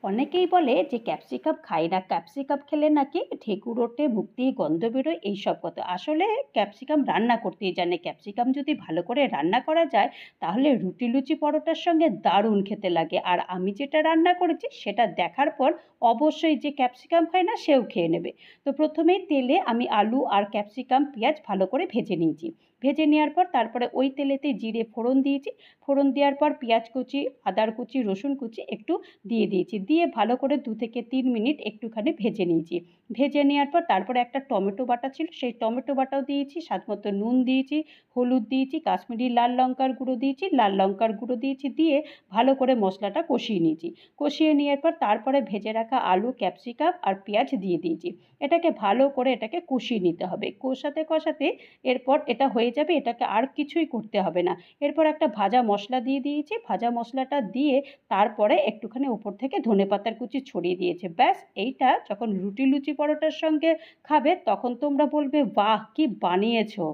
অনেকেই বলে যে ক্যাপসিকাম খাই না, ক্যাপসিকাম খেলে নাকি ঢেকুর ওঠে, মুখ দিয়ে গন্ধ বেরোয়, এইসব কথা। আসলে ক্যাপসিকাম রান্না করতেই জানে। ক্যাপসিকাম যদি ভালো করে রান্না করা যায় তাহলে রুটি লুচি পরোটার সঙ্গে দারুণ খেতে লাগে। আর আমি যেটা রান্না করেছি সেটা দেখার পর অবশ্যই যে ক্যাপসিকাম খায় না সেও খেয়ে নেবে। তো প্রথমেই তেলে আমি আলু আর ক্যাপসিকাম পেঁয়াজ ভালো করে ভেজে নিয়েছি। ভেজে নেওয়ার পর তারপরে ওই তেলেতে জিরে ফোড়ন দিয়েছি। ফোড়ন দেওয়ার পর পেঁয়াজ কুচি, আদার কুচি, রসুন কুচি একটু দিয়ে দিয়েছি। দিয়ে ভালো করে 2 থেকে 3 মিনিট একটুখানি ভেজে নিয়েছি। ভেজে নেওয়ার পর তারপরে একটা টমেটো বাটা ছিল, সেই টমেটো বাটাও দিয়েছি, স্বাদমতো নুন দিয়েছি, হলুদ দিয়েছি, কাশ্মীরি লাল লঙ্কার গুঁড়ো দিয়েছি, লাল লঙ্কার গুঁড়ো দিয়েছি, দিয়ে ভালো করে মশলাটা কষিয়ে নিয়েছি। কষিয়ে নেওয়ার পর তারপরে ভেজে রাখা আলু, ক্যাপসিকাম আর পেঁয়াজ দিয়ে দিয়েছি। এটাকে ভালো করে কষিয়ে নিতে হবে। কষাতে কষাতে এরপর এটা হয়ে যাবে, এটাকে আর কিছুই করতে হবে না। এরপর একটা ভাজা মশলা দিয়ে দিয়েছি। ভাজা মশলাটা দিয়ে তারপরে একটুখানি উপর থেকে ধনেপাতার কুচি ছড়িয়ে দিয়েছে। ব্যাস, এইটা যখন রুটি লুচি পরোটার সঙ্গে খাবে তখন তোমরা বলবে, বাহ কি বানিয়েছো।